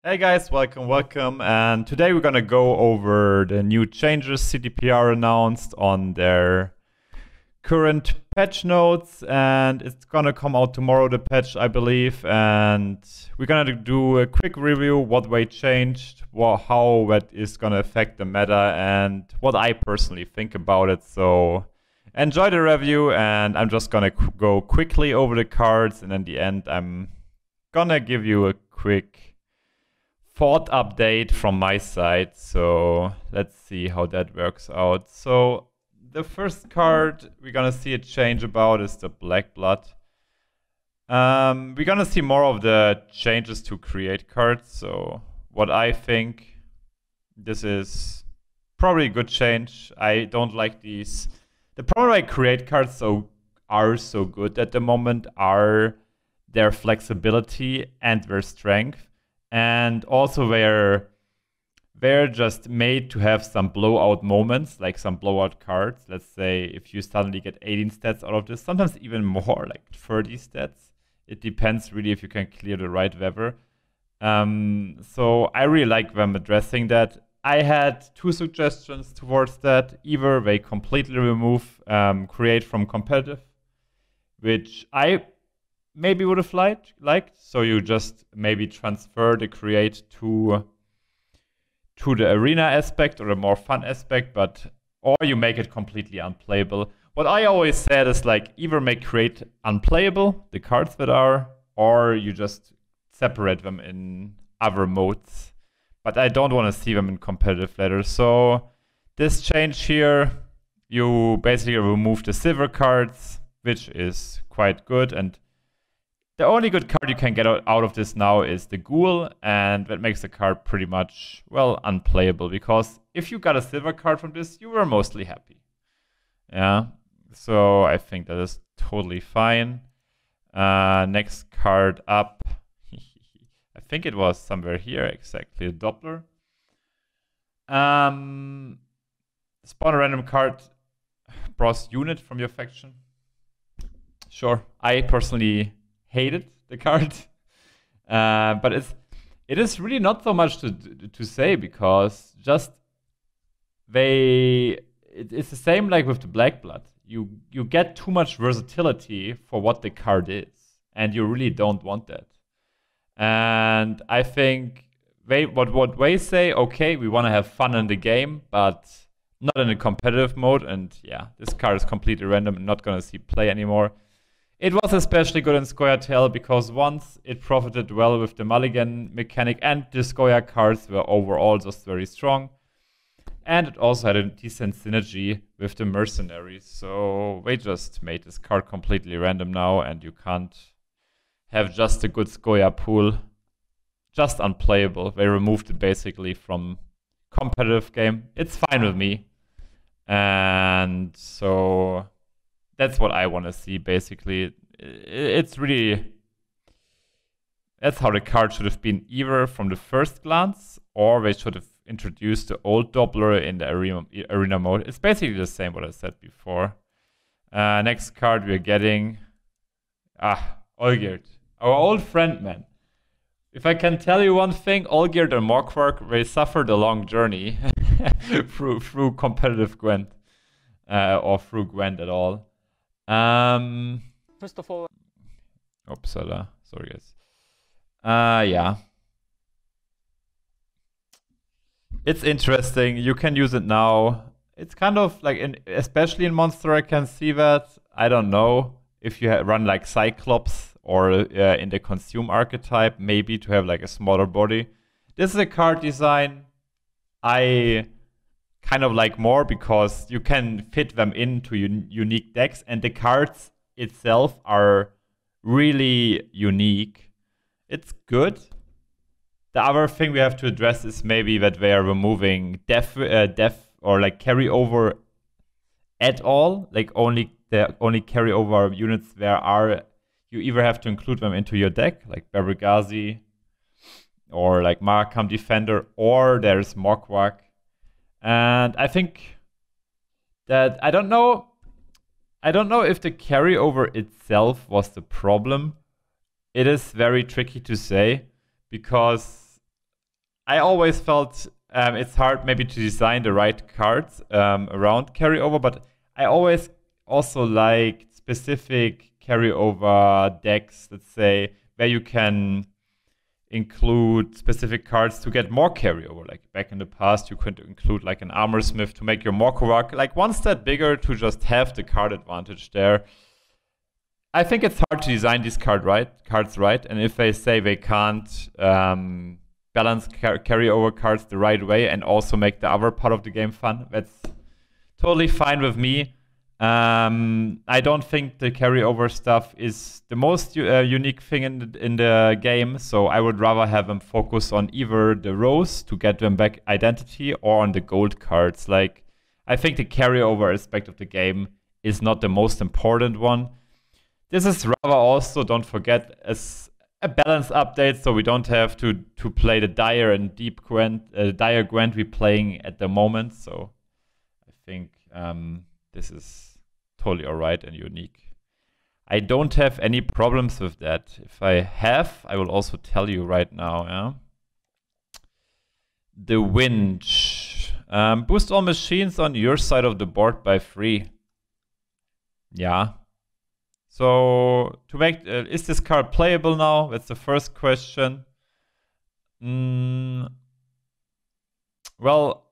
Hey guys, welcome. And today we're gonna go over the new changes CDPR announced on their current patch notes, and it's gonna come out tomorrow, the patch, I believe. And we're gonna do a quick review, what way changed, how that is gonna affect the meta, and what I personally think about it. So enjoy the review, and I'm just gonna go quickly over the cards, and in the end I'm gonna give you a quick thought update from my side. So let's see how that works out. So the first card we're gonna see a change about is the Black Blood. We're gonna see more of the changes to create cards. So what I think, this is probably a good change. I don't like these. The problem why create cards are so good at the moment are their flexibility and their strength. And also they're just made to have some blowout moments, like some blowout cards. Let's say if you suddenly get 18 stats out of this, sometimes even more, like 30 stats. It depends really if you can clear the right weather. So I really like them addressing that. I had two suggestions towards that. Either they completely remove create from competitive, which I maybe would have liked. So you just maybe transfer the create to the arena aspect or a more fun aspect, or you make it completely unplayable. What I always said is like either make create unplayable, the cards that are, or you just separate them in other modes. But I don't want to see them in competitive later. So this change here, you basically remove the silver cards, which is quite good. And the only good card you can get out of this now is the Ghoul, and that makes the card pretty much, well, unplayable, because if you got a silver card from this, you were mostly happy. Yeah, so I think that is totally fine. Next card up, I think it was somewhere here, exactly, the Doppler. Spawn a random card, browse unit from your faction. Sure, I personally hated the card, but it is really not so much to say, because just it's the same like with the Black Blood. You get too much versatility for what the card is, and you really don't want that. And I think what they say, okay, we want to have fun in the game, but not in a competitive mode. And yeah, this card is completely random and not gonna see play anymore. It was especially good in Scoia'tael because once it profited well with the mulligan mechanic, and the Scoia cards were overall just very strong. And it also had a decent synergy with the mercenaries. So they just made this card completely random now, and you can't have just a good Scoia pool. Just unplayable. They removed it basically from competitive game. It's fine with me. And so that's what I want to see, basically. It's really, that's how the card should have been, either from the first glance, or they should have introduced the old Doppler in the arena mode. It's basically the same what I said before. Next card we're getting, OLGIERD, our old friend, man. If I can tell you one thing, OLGIERD and Morkvark, they suffered a long journey through competitive Gwent, or through Gwent at all. First of all, Uppsala. Sorry, guys. Yeah. It's interesting. You can use it now. It's kind of like, especially in Monster, I can see that. I don't know if you run like Cyclops or in the Consume archetype, maybe to have like a smaller body. This is a card design I kind of like more, because you can fit them into unique decks, and the cards itself are really unique. It's good. The other thing we have to address is maybe that they are removing def or like carryover at all. Like only carryover units you either have to include them into your deck, like Barragazi or like Markham Defender, or there's Morkvark. And I think that I don't know if the carryover itself was the problem. It is very tricky to say, because I always felt it's hard maybe to design the right cards around carryover, but I always also like specific carryover decks, let's say, where you can include specific cards to get more carryover. Like back in the past, you could include like an Armor Smith to make your Morkorak like one step bigger to just have the card advantage there. I think it's hard to design these cards right, and if they say they can't balance carryover cards the right way and also make the other part of the game fun, that's totally fine with me. I don't think the carryover stuff is the most unique thing in the game, so I would rather have them focus on either the rows to get them back identity or on the gold cards. Like, I think the carryover aspect of the game is not the most important one. This is rather also, don't forget, as a balance update, so we don't have to play the dire and deep Gwent, dire Gwent we're playing at the moment. So I think this is totally alright and unique. I don't have any problems with that. If I have, I will also tell you right now. Yeah? The winch. Boost all machines on your side of the board by 3. Yeah. So, to make, is this card playable now? That's the first question. Well,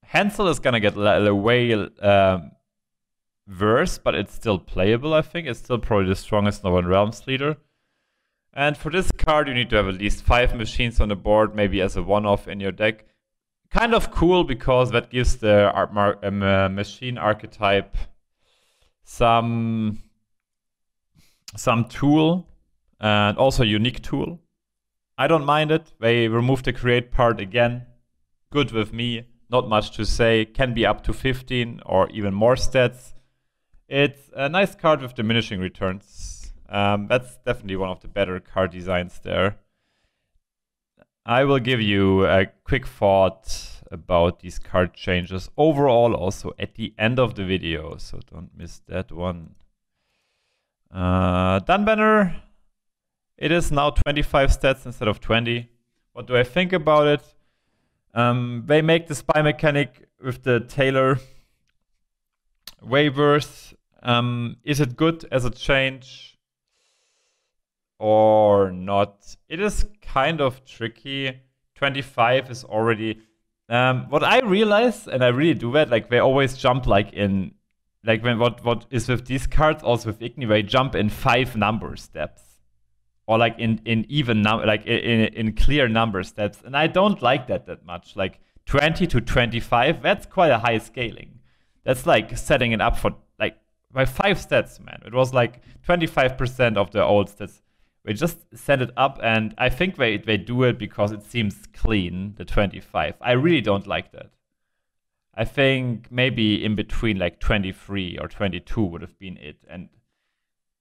Hansel is gonna get way worse, but it's still playable, I think. It's still probably the strongest Northern Realms leader. And for this card, you need to have at least 5 machines on the board, maybe as a one-off in your deck. Kind of cool, because that gives the machine archetype some tool, and also a unique tool. I don't mind it. They removed the create part again. Good with me. Not much to say. Can be up to 15 or even more stats. It's a nice card with diminishing returns. That's definitely one of the better card designs there. I will give you a quick thought about these card changes overall also at the end of the video, so don't miss that one. Dunbanner, it is now 25 stats instead of 20. What do I think about it? They make the spy mechanic with the Taylor waivers. Is it good as a change or not? It is kind of tricky. 25 is already... what I realize, and I really do that, like they always jump like in... Like when what is with these cards, also with Igni, they jump in 5 number steps. Or like in even number, like in clear number steps. And I don't like that much. Like 20 to 25, that's quite a high scaling. That's like setting it up for like by 5 stats, man. It was like 25% of the old stats. They just set it up, and I think they do it because it seems clean, the 25. I really don't like that. I think maybe in between like 23 or 22 would have been it. And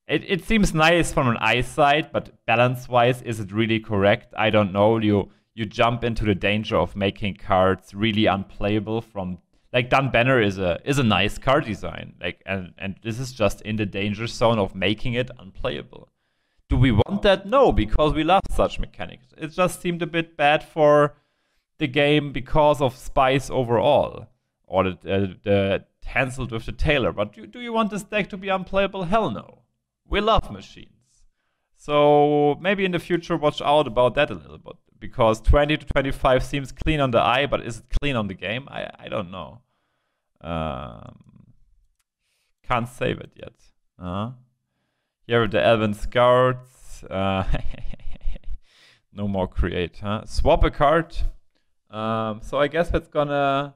it seems nice from an eyesight, but balance-wise, is it really correct? I don't know. You jump into the danger of making cards really unplayable from... Like, Dunbanner is a nice card design. Like, and this is just in the danger zone of making it unplayable. Do we want that? No, because we love such mechanics. It just seemed a bit bad for the game because of spice overall. Or the Hansel with the Taylor. But do you want this deck to be unplayable? Hell no. We love machines. So maybe in the future watch out about that a little bit. Because 20 to 25 seems clean on the eye, but is it clean on the game? I don't know. Can't save it yet. Here are the ELVEN Scouts. No more create, huh? Swap a card. So I guess that's gonna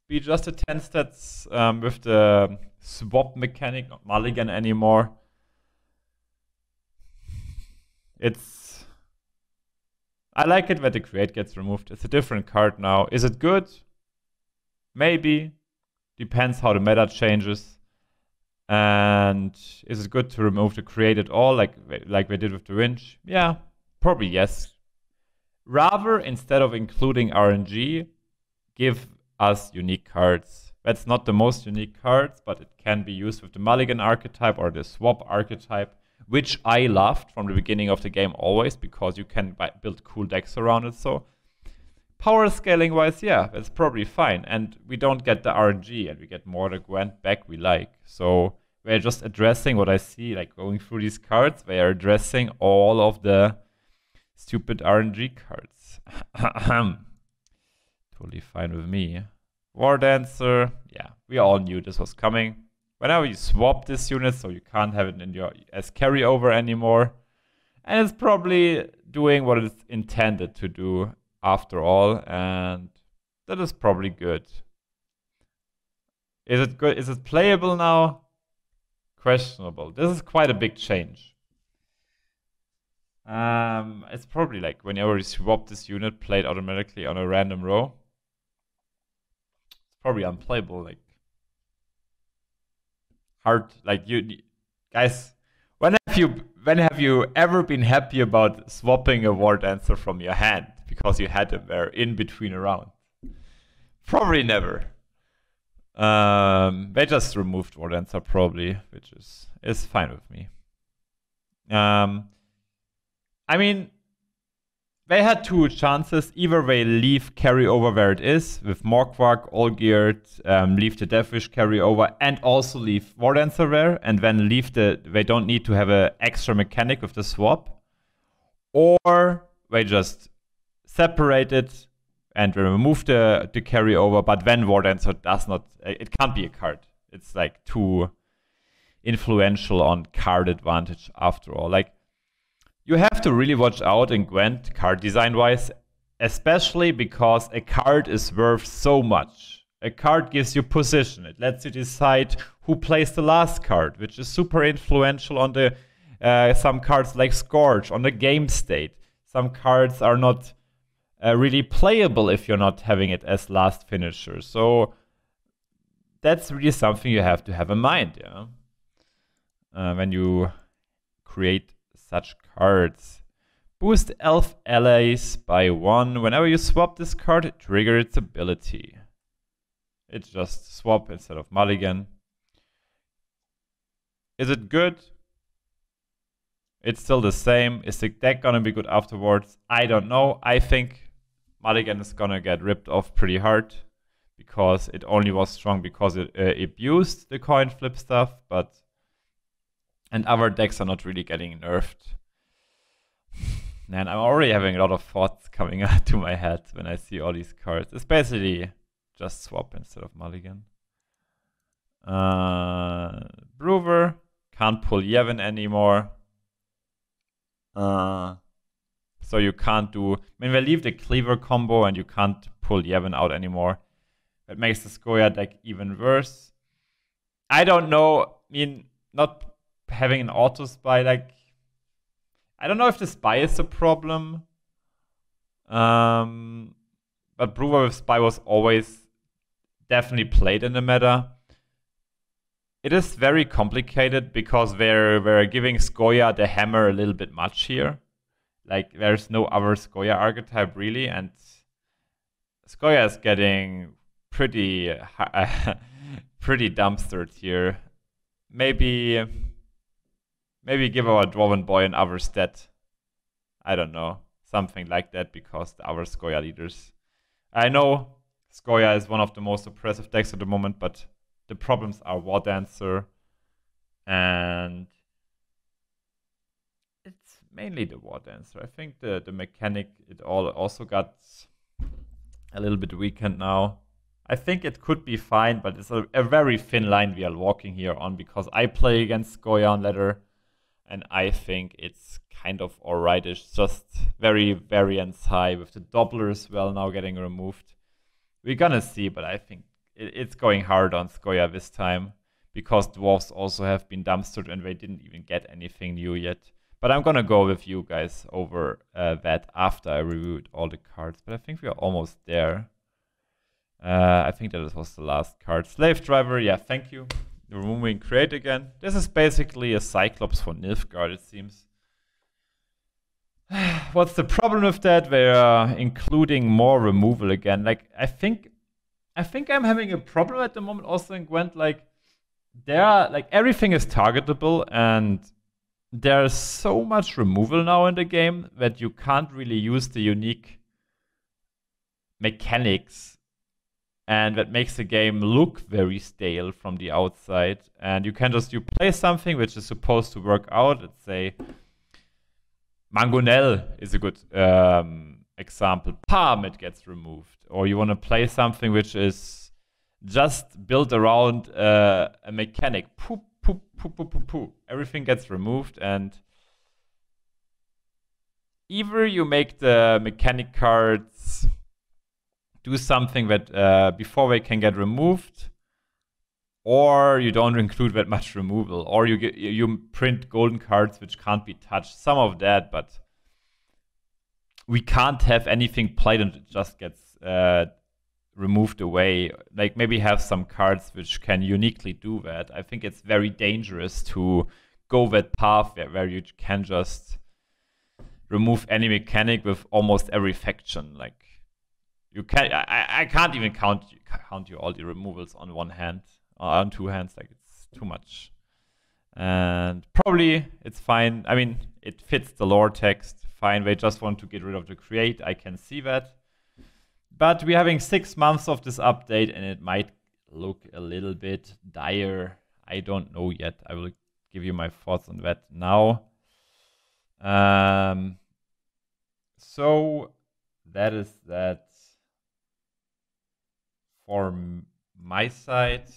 be just a 10 stats with the swap mechanic, not mulligan anymore. I like it when the create gets removed. It's a different card now. Is it good? Maybe. Depends how the meta changes. And is it good to remove the create at all, like we did with the WINCH? Yeah, probably yes. Rather, instead of including RNG, give us unique cards. That's not the most unique cards, but it can be used with the mulligan archetype or the swap archetype, which I loved from the beginning of the game always, because you can build cool decks around it. So power scaling wise, yeah, that's probably fine. And we don't get the RNG, and we get more the Gwent back we like. So we're just addressing what I see, like going through these cards, they are addressing all of the stupid RNG cards. Totally fine with me. WARDANCER, yeah, we all knew this was coming. Whenever you swap this unit, so you can't have it in your as carryover anymore. And it's probably doing what it's intended to do after all, and that is probably good. Is it good? Is it playable now? Questionable. This is quite a big change. It's probably like whenever you swap this unit, played automatically on a random row. It's probably unplayable, like hard. Like you guys, when have you ever been happy about swapping a WARDANCER from your hand because you had them there in between a round? Probably never. They just removed WARDANCER probably, which is fine with me. I mean, they had two chances. Either they leave carryover where it is with Morkvark, OLGIERD, leave the Deathwish carryover, and also leave WARDANCER there, and then leave they don't need to have an extra mechanic with the swap. Or they just separate it and remove the carryover, but then WARDANCER does not, it can't be a card. It's like too influential on card advantage after all. Like, you have to really watch out in Gwent card design wise, especially because a card is worth so much. A card gives you position. It lets you decide who plays the last card, which is super influential on the some cards like Scourge, on the game state. Some cards are not really playable if you're not having it as last finisher. So that's really something you have to have in mind, yeah, when you create such cards. Boost elf allies by 1. Whenever you swap this card, trigger its ability. It's just swap instead of mulligan. Is it good? It's still the same. Is the deck gonna be good afterwards? I don't know. I think mulligan is gonna get ripped off pretty hard because it only was strong because it abused the coin flip stuff, and other decks are not really getting nerfed. Man, I'm already having a lot of thoughts coming out to my head when I see all these cards. It's basically just swap instead of mulligan. BROUVER, can't pull EVEN anymore. So you can't do, I mean, they leave the Cleaver combo and you can't pull EVEN out anymore. That makes the Skoya deck even worse. I don't know, I mean, not having an auto spy, like, I don't know if the spy is a problem. But BROUVER with spy was always definitely played in the meta. It is very complicated because they're giving Skoya the hammer a little bit much here. Like, there's no other Skoya archetype really, and Skoya is getting pretty pretty dumpstered here. Maybe give our Dwarven Boy an other stat. I don't know. Something like that, because the other Skoya leaders. I know Skoya is one of the most oppressive decks at the moment, but the problems are WARDANCER, and it's mainly the WARDANCER. I think the mechanic, it also got a little bit weakened now. I think it could be fine, but it's a very thin line we are walking here on, because I play against Skoya on ladder, and I think it's kind of alright. It's just very variance high with the Doppler as well now getting removed. We're gonna see, but I think it's going hard on Skoya this time, because dwarves also have been dumpstered and they didn't even get anything new yet. But I'm gonna go with you guys over that after I reviewed all the cards. But I think we are almost there. I think that was the last card. Slave Driver, yeah, thank you. Removing Create again. This is basically a Cyclops for Nilfgaard, it seems. What's the problem with that? They are including more removal again. Like, I think I'm having a problem at the moment also in Gwent. Like, everything is targetable, and there's so much removal now in the game that you can't really use the unique mechanics, and that makes the game look very stale from the outside. And you play something which is supposed to work out. Let's say Mangonel is a good example. Palm, it gets removed. Or you want to play something which is just built around a mechanic. Poop, poop, poop, poop, poop, poop. Everything gets removed, and either you make the mechanic cards do something that before they can get removed, or you don't include that much removal, or you print golden cards which can't be touched. Some of that, but we can't have anything played and it just gets removed away. Like maybe have some cards which can uniquely do that. I think it's very dangerous to go that path where you can just remove any mechanic with almost every faction. Like you can, I can't even count you all the removals on one hand, on two hands. Like it's too much. And probably it's fine. I mean, it fits the lore text. Fine. They just want to get rid of the create. I can see that. But we're having 6 months of this update, and it might look a little bit dire. I don't know yet. I will give you my thoughts on that now. So that is that for my side.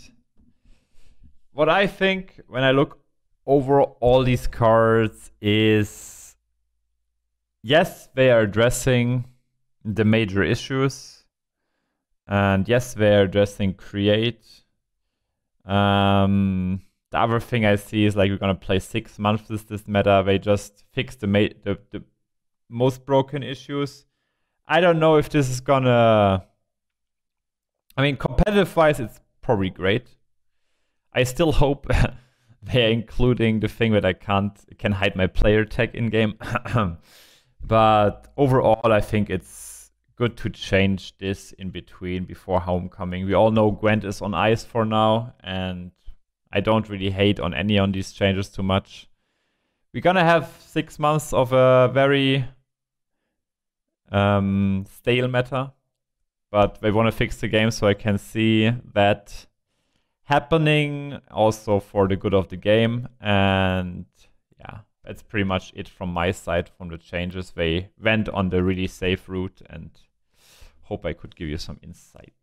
What I think when I look over all these cards is, yes, they are addressing the major issues, and yes, they are addressing create. The other thing I see is like we're gonna play 6 months with this meta. They just fix the most broken issues. I don't know if this is gonna. I mean, competitive wise, it's probably great. I still hope they're including the thing that I can hide my player tag in game. But overall, I think it's good to change this in between before homecoming. We all know Gwent is on ice for now, and I don't really hate on any on these changes too much. We're gonna have 6 months of a very stale meta, but they want to fix the game, so I can see that happening also for the good of the game. And yeah, that's pretty much it from my side from the changes. They went on the really safe route, and hope I could give you some insight.